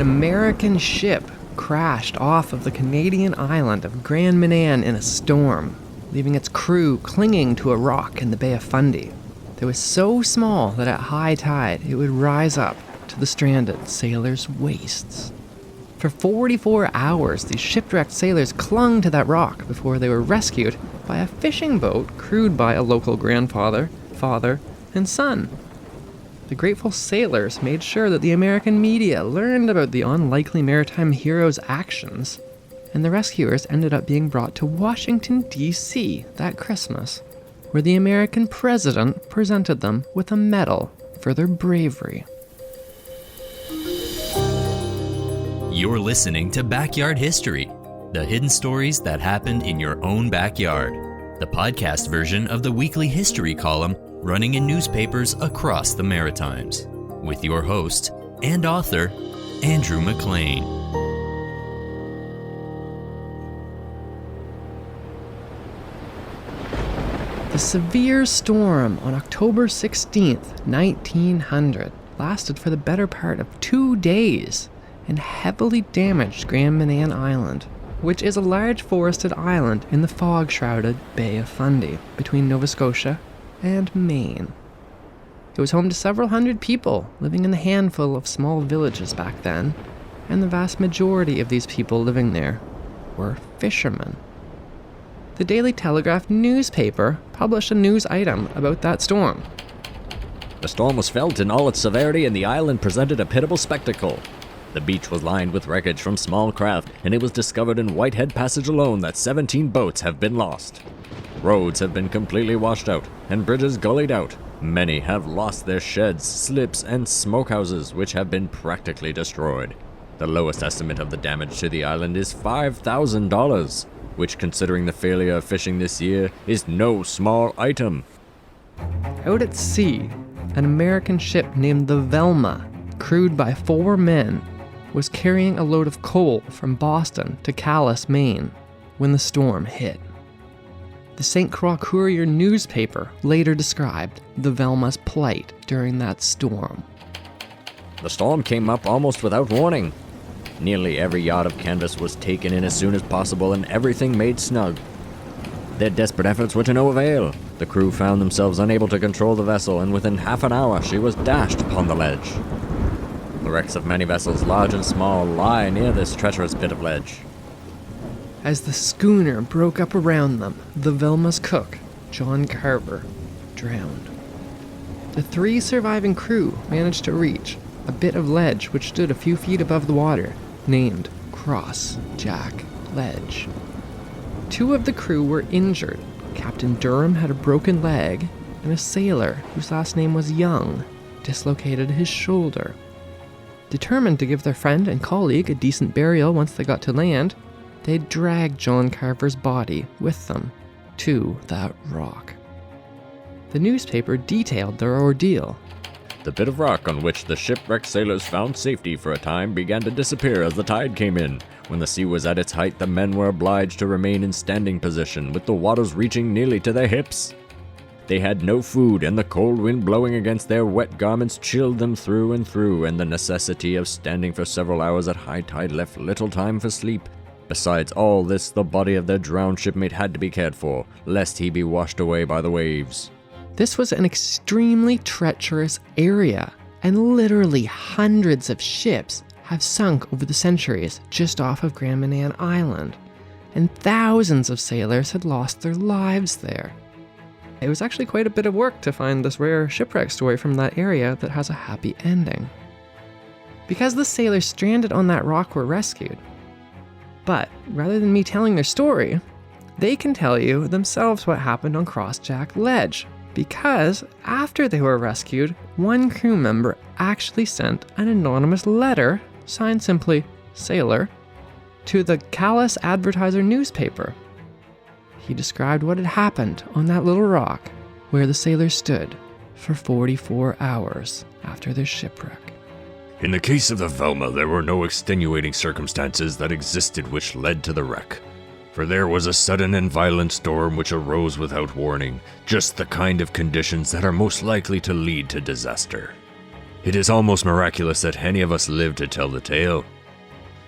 American ship crashed off of the Canadian island of Grand Manan in a storm, leaving its crew clinging to a rock in the Bay of Fundy that was so small that at high tide it would rise up to the stranded sailors' waists. For 44 hours, these shipwrecked sailors clung to that rock before they were rescued by a fishing boat crewed by a local grandfather, father, and son. The grateful sailors made sure that the American media learned about the unlikely maritime hero's actions, and the rescuers ended up being brought to Washington, D.C. that Christmas, where the American president presented them with a medal for their bravery. You're listening to Backyard History, the hidden stories that happened in your own backyard, the podcast version of the weekly history column running in newspapers across the Maritimes, with your host and author, Andrew McLean. The severe storm on October 16th, 1900, lasted for the better part of 2 days and heavily damaged Grand Manan Island, which is a large forested island in the fog-shrouded Bay of Fundy between Nova Scotia and Maine. It was home to several hundred people living in a handful of small villages back then, and the vast majority of these people living there were fishermen. The Daily Telegraph newspaper published a news item about that storm. The storm was felt in all its severity and the island presented a pitiable spectacle. The beach was lined with wreckage from small craft, and it was discovered in Whitehead Passage alone that 17 boats have been lost. Roads have been completely washed out, and bridges gullied out. Many have lost their sheds, slips, and smokehouses, which have been practically destroyed. The lowest estimate of the damage to the island is $5,000, which, considering the failure of fishing this year, is no small item. Out at sea, an American ship named the Velma, crewed by 4 men, was carrying a load of coal from Boston to Calais, Maine, when the storm hit. The St. Croix Courier newspaper later described the Velma's plight during that storm. The storm came up almost without warning. Nearly every yard of canvas was taken in as soon as possible and everything made snug. Their desperate efforts were to no avail. The crew found themselves unable to control the vessel, and within half an hour she was dashed upon the ledge. The wrecks of many vessels, large and small, lie near this treacherous bit of ledge. As the schooner broke up around them, the Velma's cook, John Carver, drowned. The 3 surviving crew managed to reach a bit of ledge which stood a few feet above the water, named Cross Jack Ledge. 2 of the crew were injured. Captain Durham had a broken leg, and a sailor, whose last name was Young, dislocated his shoulder. Determined to give their friend and colleague a decent burial once they got to land, they dragged John Carver's body with them to that rock. The newspaper detailed their ordeal. The bit of rock on which the shipwrecked sailors found safety for a time began to disappear as the tide came in. When the sea was at its height, the men were obliged to remain in standing position, with the waters reaching nearly to their hips. They had no food, and the cold wind blowing against their wet garments chilled them through and through, and the necessity of standing for several hours at high tide left little time for sleep. Besides all this, the body of their drowned shipmate had to be cared for, lest he be washed away by the waves. This was an extremely treacherous area, and literally hundreds of ships have sunk over the centuries just off of Grand Manan Island, and thousands of sailors had lost their lives there. It was actually quite a bit of work to find this rare shipwreck story from that area that has a happy ending. Because the sailors stranded on that rock were rescued. But rather than me telling their story, they can tell you themselves what happened on Crossjack Ledge, because after they were rescued, one crew member actually sent an anonymous letter, signed simply Sailor, to the Calais Advertiser newspaper. He described what had happened on that little rock where the sailors stood for 44 hours after their shipwreck. In the case of the Velma, there were no extenuating circumstances that existed which led to the wreck. For there was a sudden and violent storm which arose without warning, just the kind of conditions that are most likely to lead to disaster. It is almost miraculous that any of us lived to tell the tale.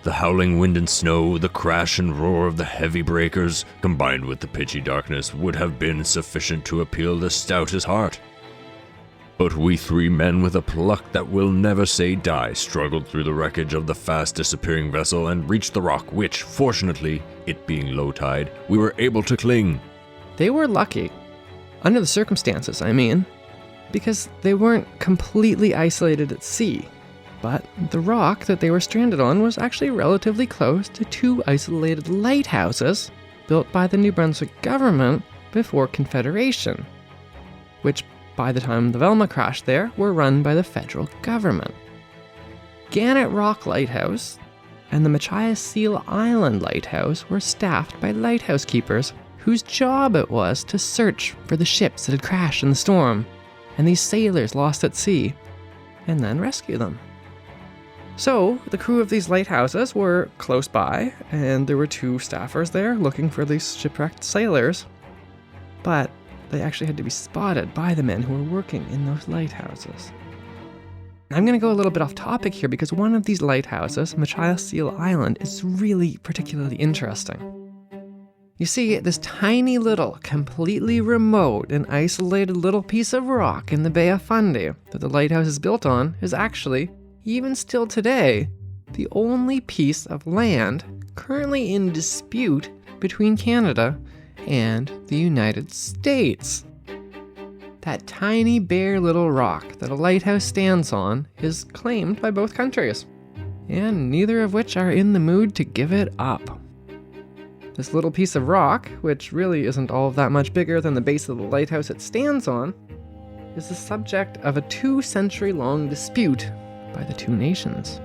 The howling wind and snow, the crash and roar of the heavy breakers, combined with the pitchy darkness, would have been sufficient to appeal the stoutest heart. But we 3 men with a pluck that will never say die struggled through the wreckage of the fast disappearing vessel and reached the rock which, fortunately, it being low tide, we were able to cling. They were lucky. Under the circumstances, I mean. Because they weren't completely isolated at sea. But the rock that they were stranded on was actually relatively close to 2 isolated lighthouses built by the New Brunswick government before Confederation, which by the time the Velma crashed there were run by the federal government. Gannett Rock Lighthouse and the Machias Seal Island Lighthouse were staffed by lighthouse keepers whose job it was to search for the ships that had crashed in the storm and these sailors lost at sea, and then rescue them. So, the crew of these lighthouses were close by, and there were 2 staffers there looking for these shipwrecked sailors. But they actually had to be spotted by the men who were working in those lighthouses. I'm going to go a little bit off topic here because one of these lighthouses, Machias Seal Island, is really particularly interesting. You see, this tiny little, completely remote and isolated little piece of rock in the Bay of Fundy that the lighthouse is built on is actually, even still today, the only piece of land currently in dispute between Canada and the United States. That tiny bare little rock that a lighthouse stands on is claimed by both countries, and neither of which are in the mood to give it up. This little piece of rock, which really isn't all that much bigger than the base of the lighthouse it stands on, is the subject of a 2-century-long dispute by the 2 nations.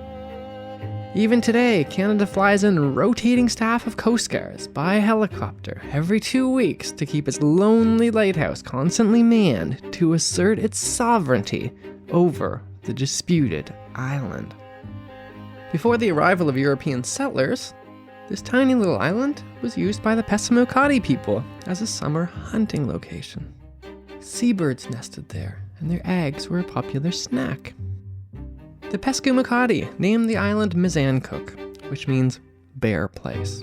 Even today, Canada flies in a rotating staff of Coast Guards by helicopter every 2 weeks to keep its lonely lighthouse constantly manned to assert its sovereignty over the disputed island. Before the arrival of European settlers, this tiny little island was used by the Passamaquoddy people as a summer hunting location. Seabirds nested there, and their eggs were a popular snack. The Passamaquoddy named the island Mizancook, which means bear place.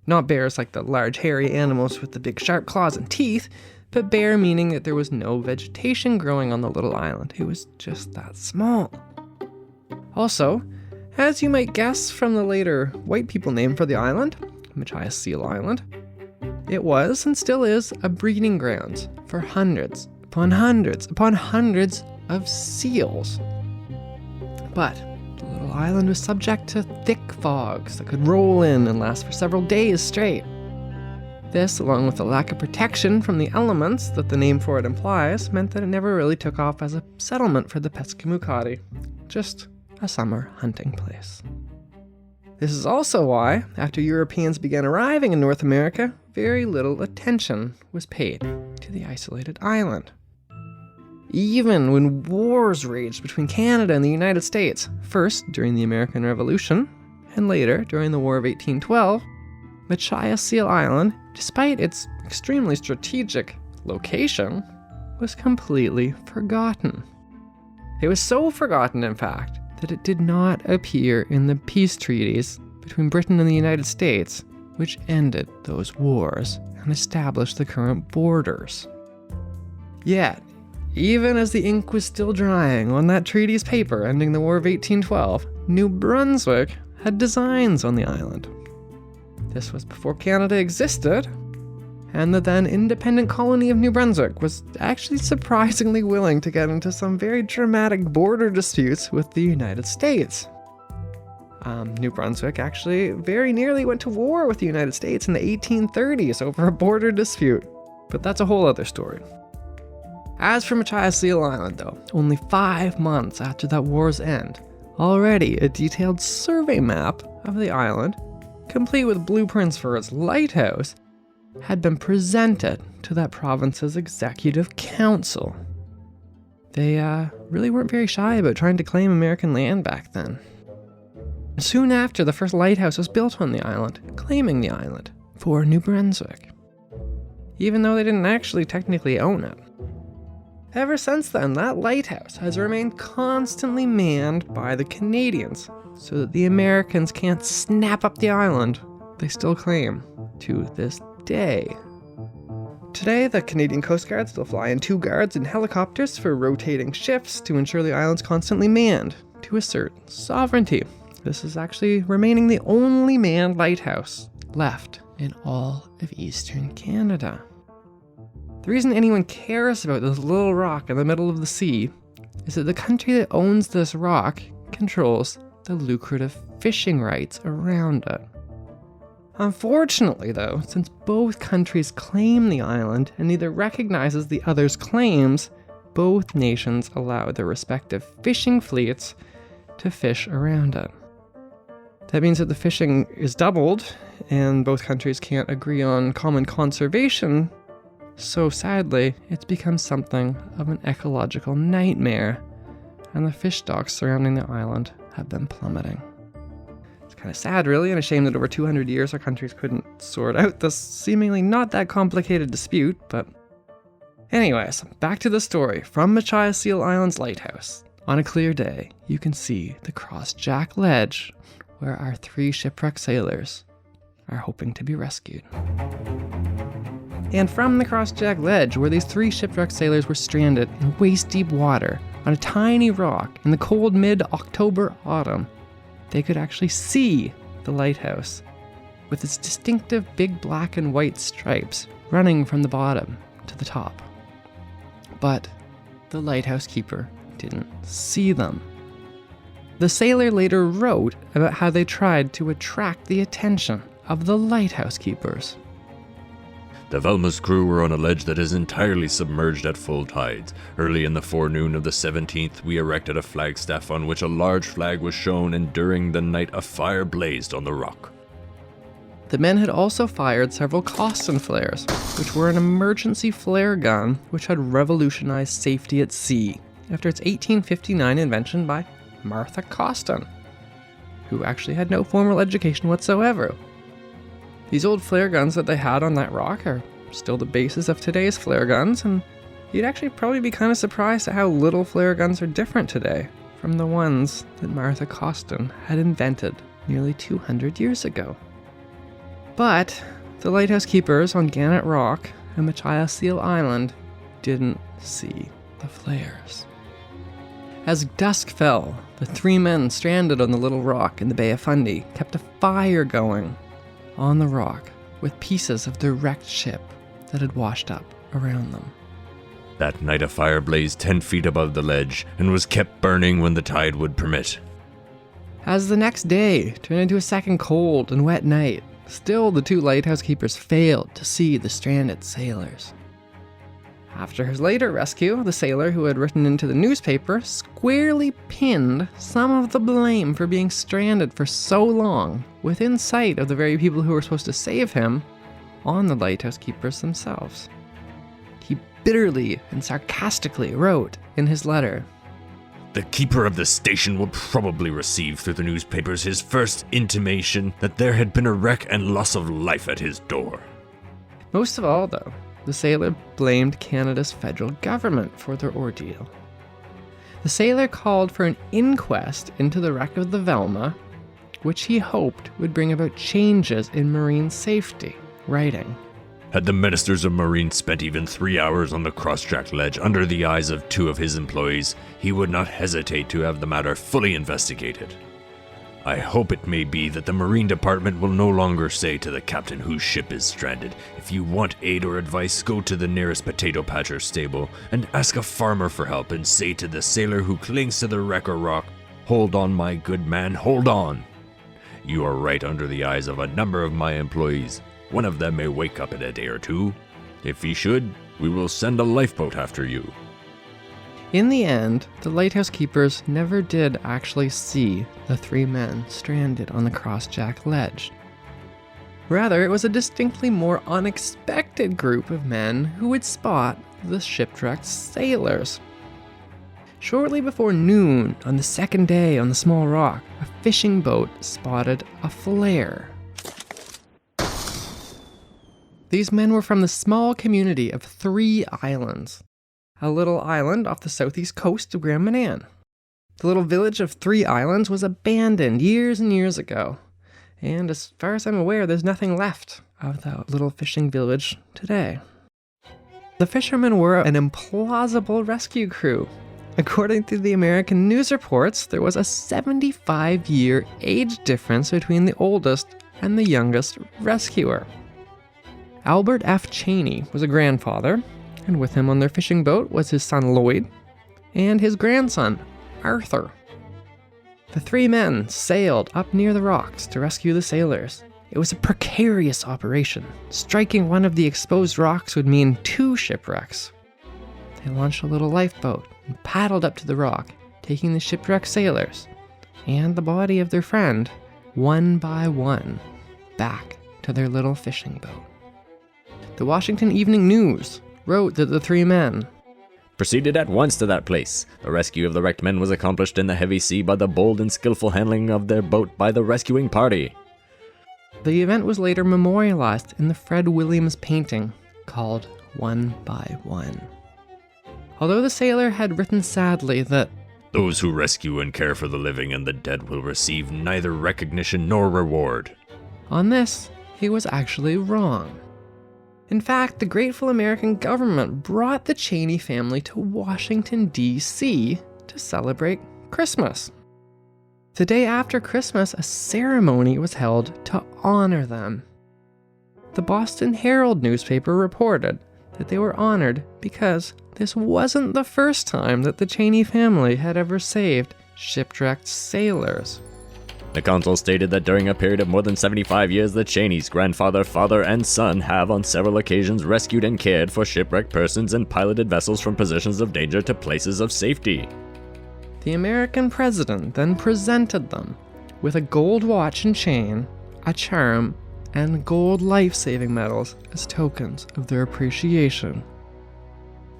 Not bears like the large hairy animals with the big sharp claws and teeth, but bear meaning that there was no vegetation growing on the little island. It was just that small. Also, as you might guess from the later white people name for the island, Machias Seal Island, it was and still is a breeding ground for hundreds upon hundreds upon hundreds of seals. But the little island was subject to thick fogs that could roll in and last for several days straight. This, along with the lack of protection from the elements that the name for it implies, meant that it never really took off as a settlement for the Passamaquoddy, just a summer hunting place. This is also why, after Europeans began arriving in North America, very little attention was paid to the isolated island. Even when wars raged between Canada and the United States, first during the American Revolution, and later during the War of 1812, Machias Seal Island, despite its extremely strategic location, was completely forgotten. It was so forgotten, in fact, that it did not appear in the peace treaties between Britain and the United States, which ended those wars and established the current borders. Yet, even as the ink was still drying on that treaty's paper ending the War of 1812, New Brunswick had designs on the island. This was before Canada existed, and the then independent colony of New Brunswick was actually surprisingly willing to get into some very dramatic border disputes with the United States. New Brunswick actually very nearly went to war with the United States in the 1830s over a border dispute, but that's a whole other story. As for Machias Seal Island, though, only 5 months after that war's end, already a detailed survey map of the island, complete with blueprints for its lighthouse, had been presented to that province's executive council. They really weren't very shy about trying to claim American land back then. Soon after, the first lighthouse was built on the island, claiming the island for New Brunswick, even though they didn't actually technically own it. Ever since then, that lighthouse has remained constantly manned by the Canadians, so that the Americans can't snap up the island they still claim to this day. Today, the Canadian Coast Guard still fly in 2 guards and helicopters for rotating shifts to ensure the island's constantly manned, to assert sovereignty. This is actually remaining the only manned lighthouse left in all of eastern Canada. The reason anyone cares about this little rock in the middle of the sea is that the country that owns this rock controls the lucrative fishing rights around it. Unfortunately, though, since both countries claim the island and neither recognizes the other's claims, both nations allow their respective fishing fleets to fish around it. That means that the fishing is doubled, and both countries can't agree on common conservation, so sadly, it's become something of an ecological nightmare, and the fish stocks surrounding the island have been plummeting. It's kind of sad, really, and a shame that over 200 years our countries couldn't sort out this seemingly not that complicated dispute, but anyways, back to the story from Machias Seal Island's lighthouse. On a clear day, you can see the Crossjack Ledge, where our 3 shipwrecked sailors are hoping to be rescued. And from the Crossjack Ledge, where these 3 shipwrecked sailors were stranded in waist-deep water on a tiny rock in the cold mid-October autumn, they could actually see the lighthouse, with its distinctive big black and white stripes running from the bottom to the top. But the lighthouse keeper didn't see them. The sailor later wrote about how they tried to attract the attention of the lighthouse keepers. The Velma's crew were on a ledge that is entirely submerged at full tides. Early in the forenoon of the 17th, we erected a flagstaff on which a large flag was shown, and during the night a fire blazed on the rock. The men had also fired several Coston flares, which were an emergency flare gun which had revolutionized safety at sea after its 1859 invention by Martha Coston, who actually had no formal education whatsoever. These old flare guns that they had on that rock are still the basis of today's flare guns, and you'd actually probably be kind of surprised at how little flare guns are different today from the ones that Martha Coston had invented nearly 200 years ago. But the lighthouse keepers on Gannett Rock and Machias Seal Island didn't see the flares. As dusk fell, the 3 men stranded on the little rock in the Bay of Fundy kept a fire going on the rock with pieces of their wrecked ship that had washed up around them. That night a fire blazed 10 feet above the ledge and was kept burning when the tide would permit. As the next day turned into a second cold and wet night, still the 2 lighthouse keepers failed to see the stranded sailors. After his later rescue, the sailor who had written into the newspaper squarely pinned some of the blame for being stranded for so long within sight of the very people who were supposed to save him on the lighthouse keepers themselves. He bitterly and sarcastically wrote in his letter, "The keeper of the station will probably receive through the newspapers his first intimation that there had been a wreck and loss of life at his door." Most of all, though, the sailor blamed Canada's federal government for their ordeal. The sailor called for an inquest into the wreck of the Velma, which he hoped would bring about changes in marine safety, writing, "Had the ministers of marine spent even 3 hours on the Crossjack Ledge under the eyes of 2 of his employees, he would not hesitate to have the matter fully investigated. I hope it may be that the Marine Department will no longer say to the captain whose ship is stranded, 'If you want aid or advice, go to the nearest potato patcher stable and ask a farmer for help, and say to the sailor who clings to the wreck or rock, hold on, my good man, hold on. You are right under the eyes of a number of my employees. One of them may wake up in a day or 2. If he should, we will send a lifeboat after you.'" In the end, the lighthouse keepers never did actually see the 3 men stranded on the Crossjack Ledge. Rather, it was a distinctly more unexpected group of men who would spot the shipwrecked sailors. Shortly before noon on the second day on the small rock, a fishing boat spotted a flare. These men were from the small community of 3 islands. a little island off the southeast coast of Grand Manan. The little village of 3 islands was abandoned years and years ago, and as far as I'm aware, there's nothing left of that little fishing village today. The fishermen were an implausible rescue crew. According to the American news reports, there was a 75-year age difference between the oldest and the youngest rescuer. Albert F. Cheney was a grandfather, and with him on their fishing boat was his son Lloyd and his grandson Arthur. The 3 men sailed up near the rocks to rescue the sailors. It was a precarious operation. Striking one of the exposed rocks would mean 2 shipwrecks. They launched a little lifeboat and paddled up to the rock, taking the shipwrecked sailors and the body of their friend, one by one, back to their little fishing boat. The Washington Evening News wrote that the 3 men proceeded at once to that place. The rescue of the wrecked men was accomplished in the heavy sea by the bold and skillful handling of their boat by the rescuing party. The event was later memorialized in the Fred Williams painting called One by One. Although the sailor had written sadly that Those who rescue and care for the living and the dead will receive neither recognition nor reward. on this, he was actually wrong. In fact, the grateful American government brought the Cheney family to Washington, D.C. to celebrate Christmas. The day after Christmas, a ceremony was held to honor them. The Boston Herald newspaper reported that they were honored because this wasn't the first time that the Cheney family had ever saved shipwrecked sailors. The consul stated that during a period of more than 75 years, the Cheneys, grandfather, father, and son, have on several occasions rescued and cared for shipwrecked persons and piloted vessels from positions of danger to places of safety. The American president then presented them with a gold watch and chain, a charm, and gold life-saving medals as tokens of their appreciation.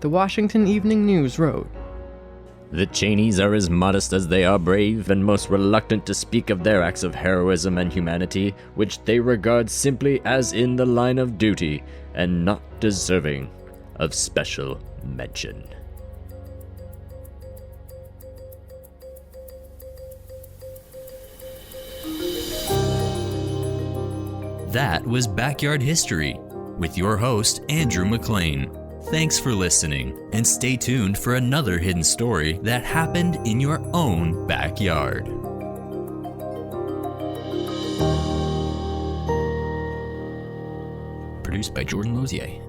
The Washington Evening News wrote, The Cheneys are as modest as they are brave, and most reluctant to speak of their acts of heroism and humanity, which they regard simply as in the line of duty, and not deserving of special mention. That was Backyard History with your host, Andrew McLean. Thanks for listening, and stay tuned for another hidden story that happened in your own backyard. Produced by Jordan Lozier.